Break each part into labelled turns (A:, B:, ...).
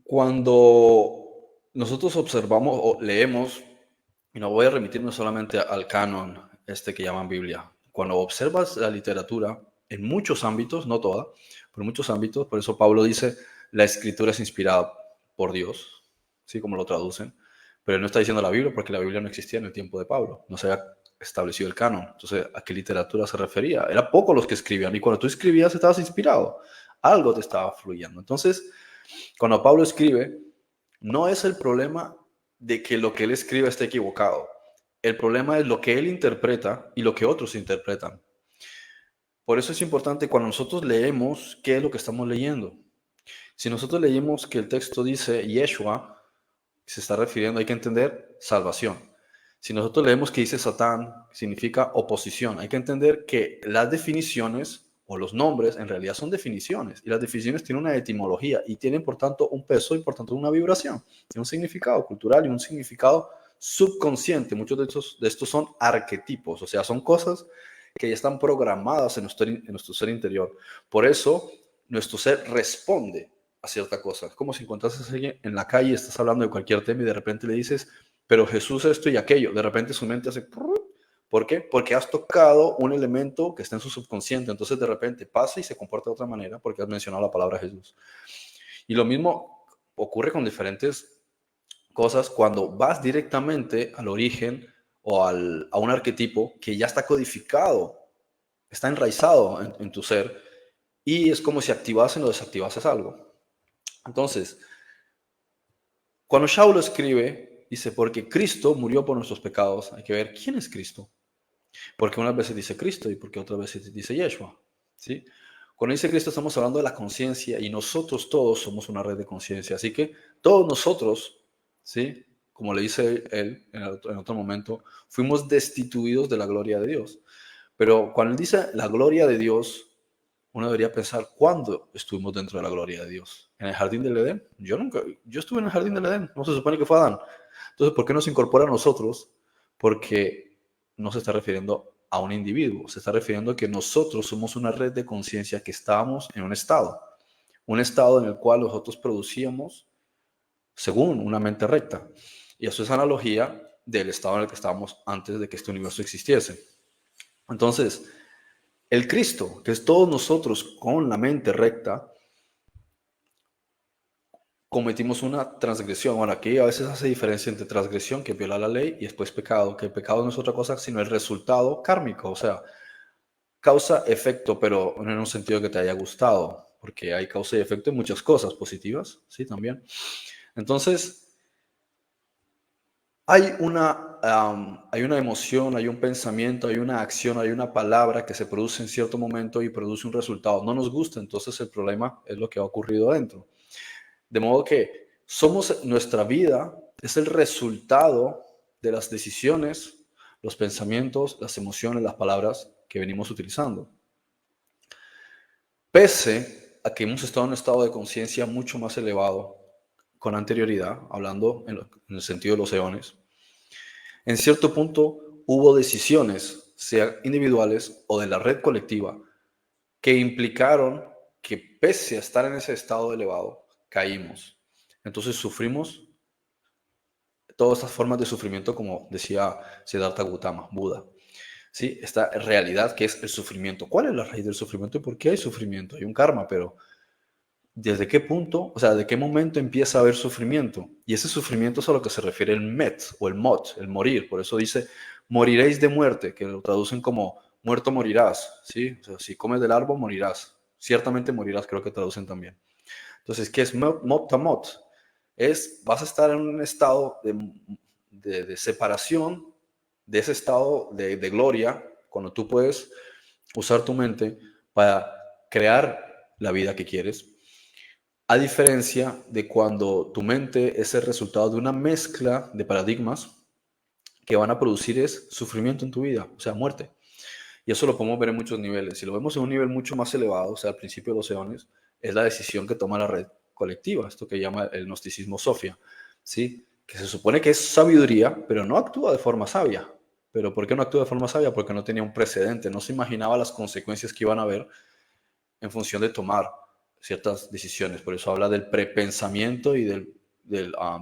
A: Cuando nosotros observamos o leemos, y no voy a remitirme solamente al canon que llaman Biblia, cuando observas la literatura en muchos ámbitos, no toda, pero en muchos ámbitos, por eso Pablo dice, la escritura es inspirada por Dios, ¿sí? Como lo traducen, pero él no está diciendo la Biblia porque la Biblia no existía en el tiempo de Pablo, no se había establecido el canon. Entonces, ¿a qué literatura se refería? Era poco los que escribían, y cuando tú escribías estabas inspirado, algo te estaba fluyendo. Entonces, cuando Pablo escribe, no es el problema de que lo que él escribe esté equivocado. El problema es lo que él interpreta y lo que otros interpretan. Por eso es importante cuando nosotros leemos, ¿qué es lo que estamos leyendo? Si nosotros leemos que el texto dice Yeshua, se está refiriendo, hay que entender salvación. Si nosotros leemos que dice Satán, significa oposición. Hay que entender que las definiciones o los nombres en realidad son definiciones. Y las definiciones tienen una etimología y tienen, por tanto, un peso y, por tanto, una vibración. Tiene un significado cultural y un significado subconsciente. Muchos de estos son arquetipos, o sea, son cosas que ya están programadas en nuestro ser interior. Por eso, nuestro ser responde a cierta cosa. Es como si encontrases a alguien en la calle y estás hablando de cualquier tema y de repente le dices, pero Jesús esto y aquello. De repente su mente hace... ¿Por qué? Porque has tocado un elemento que está en su subconsciente. Entonces de repente pasa y se comporta de otra manera porque has mencionado la palabra Jesús. Y lo mismo ocurre con diferentes cosas cuando vas directamente al origen o a un arquetipo que ya está codificado, está enraizado en tu ser, y es como si activasen o desactivases algo. Entonces, cuando Saulo escribe, dice, porque Cristo murió por nuestros pecados, hay que ver quién es Cristo. Porque unas veces dice Cristo y porque otras veces dice Yeshua. ¿Sí? Cuando dice Cristo estamos hablando de la conciencia y nosotros todos somos una red de conciencia. Así que todos nosotros, ¿sí? Como le dice él en otro momento, fuimos destituidos de la gloria de Dios. Pero cuando él dice la gloria de Dios, uno debería pensar, ¿cuándo estuvimos dentro de la gloria de Dios? ¿En el jardín del Edén? Yo estuve en el jardín del Edén, no se supone que fue Adán. Entonces, ¿por qué nos incorpora a nosotros? Porque no se está refiriendo a un individuo, se está refiriendo a que nosotros somos una red de conciencia que estábamos en un estado en el cual nosotros producíamos según una mente recta. Y eso es analogía del estado en el que estábamos antes de que este universo existiese. Entonces, el Cristo, que es todos nosotros con la mente recta, cometimos una transgresión. Bueno, aquí a veces hace diferencia entre transgresión, que viola la ley, y después pecado, que el pecado no es otra cosa sino el resultado kármico, o sea, causa-efecto, pero no en un sentido que te haya gustado, porque hay causa y efecto en muchas cosas positivas, sí, también. Entonces, hay una emoción, hay un pensamiento, hay una acción, hay una palabra que se produce en cierto momento y produce un resultado. No nos gusta, entonces el problema es lo que ha ocurrido adentro. De modo que nuestra vida es el resultado de las decisiones, los pensamientos, las emociones, las palabras que venimos utilizando. Pese a que hemos estado en un estado de conciencia mucho más elevado con anterioridad, hablando en el sentido de los eones, en cierto punto hubo decisiones, sea individuales o de la red colectiva, que implicaron que pese a estar en ese estado elevado, caímos. Entonces sufrimos todas estas formas de sufrimiento, como decía Siddhartha Gautama, Buda. ¿Sí? Esta realidad que es el sufrimiento. ¿Cuál es la raíz del sufrimiento y por qué hay sufrimiento? Hay un karma, pero ¿desde qué punto, o sea, de qué momento empieza a haber sufrimiento? Y ese sufrimiento es a lo que se refiere el met o el mot, el morir. Por eso dice, moriréis de muerte, que lo traducen como muerto morirás, ¿sí? O sea, si comes del árbol morirás. Ciertamente morirás, creo que traducen también. Entonces, ¿qué es mot tamot? Vas a estar en un estado de separación de ese estado de gloria, cuando tú puedes usar tu mente para crear la vida que quieres, a diferencia de cuando tu mente es el resultado de una mezcla de paradigmas que van a producir es sufrimiento en tu vida, o sea, muerte. Y eso lo podemos ver en muchos niveles. Si lo vemos en un nivel mucho más elevado, o sea, al principio de los eones, es la decisión que toma la red colectiva, esto que llama el gnosticismo Sofia, ¿sí? Que se supone que es sabiduría, pero no actúa de forma sabia. ¿Pero por qué no actúa de forma sabia? Porque no tenía un precedente, no se imaginaba las consecuencias que iban a haber en función de tomar ciertas decisiones. Por eso habla del prepensamiento y del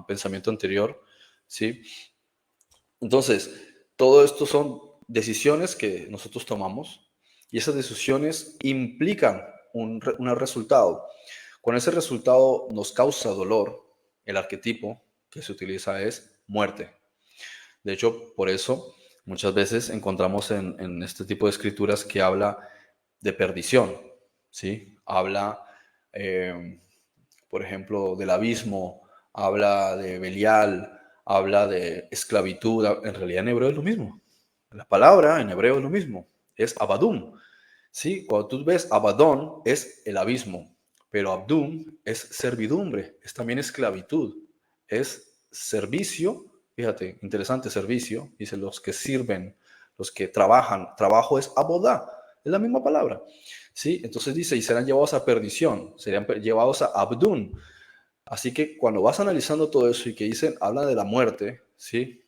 A: pensamiento anterior, ¿sí? Entonces, todo esto son decisiones que nosotros tomamos y esas decisiones implican un resultado. Cuando ese resultado nos causa dolor, el arquetipo que se utiliza es muerte. De hecho, por eso muchas veces encontramos en este tipo de escrituras que habla de perdición, ¿sí? Habla, eh, por ejemplo, del abismo, habla de Belial, habla de esclavitud. En realidad en hebreo es lo mismo. La palabra en hebreo es lo mismo. Es abadum. ¿Sí? Cuando tú ves abadón es el abismo, pero abdum es servidumbre, es también esclavitud, es servicio. Fíjate, interesante servicio. Dice los que sirven, los que trabajan. Trabajo es abodá, es la misma palabra. ¿Sí? Entonces dice, y serán llevados a perdición, serían llevados a abdún. Así que cuando vas analizando todo eso y que dicen, habla de la muerte, ¿sí?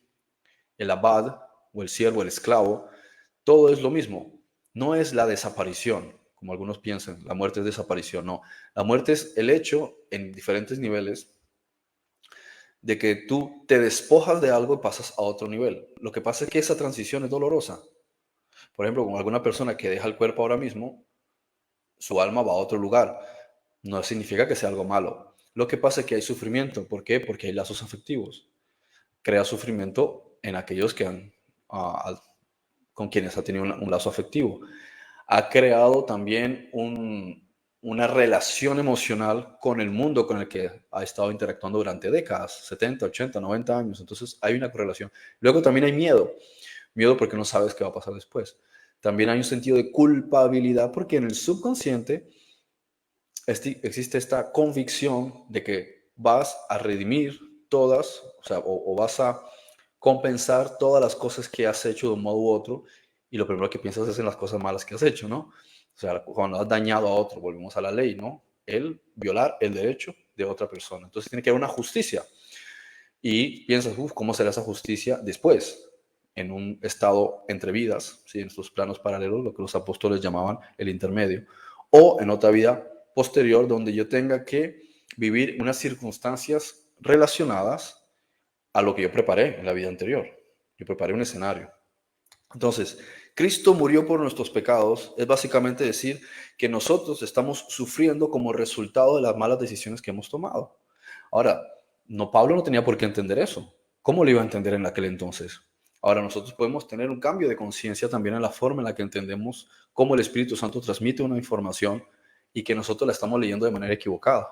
A: El abad o el siervo, el esclavo, todo es lo mismo. No es la desaparición, como algunos piensan, la muerte es desaparición, no. La muerte es el hecho en diferentes niveles de que tú te despojas de algo y pasas a otro nivel. Lo que pasa es que esa transición es dolorosa. Por ejemplo, con alguna persona que deja el cuerpo ahora mismo, su alma va a otro lugar. No significa que sea algo malo. Lo que pasa es que hay sufrimiento. ¿Por qué? Porque hay lazos afectivos. Crea sufrimiento en aquellos que han, con quienes ha tenido un lazo afectivo. Ha creado también una relación emocional con el mundo con el que ha estado interactuando durante décadas, 70, 80, 90 años. Entonces hay una correlación. Luego también hay miedo. Miedo porque no sabes qué va a pasar después. También hay un sentido de culpabilidad porque en el subconsciente existe esta convicción de que vas a redimir todas, o sea, o vas a compensar todas las cosas que has hecho de un modo u otro, y lo primero que piensas es en las cosas malas que has hecho, ¿no? O sea, cuando has dañado a otro, volvemos a la ley, ¿no? El violar el derecho de otra persona. Entonces tiene que haber una justicia. Y piensas, ¿cómo será esa justicia después? En un estado entre vidas, ¿sí? En estos planos paralelos, lo que los apóstoles llamaban el intermedio, o en otra vida posterior donde yo tenga que vivir unas circunstancias relacionadas a lo que yo preparé en la vida anterior. Yo preparé un escenario. Entonces, Cristo murió por nuestros pecados es básicamente decir que nosotros estamos sufriendo como resultado de las malas decisiones que hemos tomado. Ahora, Pablo no tenía por qué entender eso. ¿Cómo lo iba a entender en aquel entonces? Ahora, nosotros podemos tener un cambio de conciencia también en la forma en la que entendemos cómo el Espíritu Santo transmite una información y que nosotros la estamos leyendo de manera equivocada.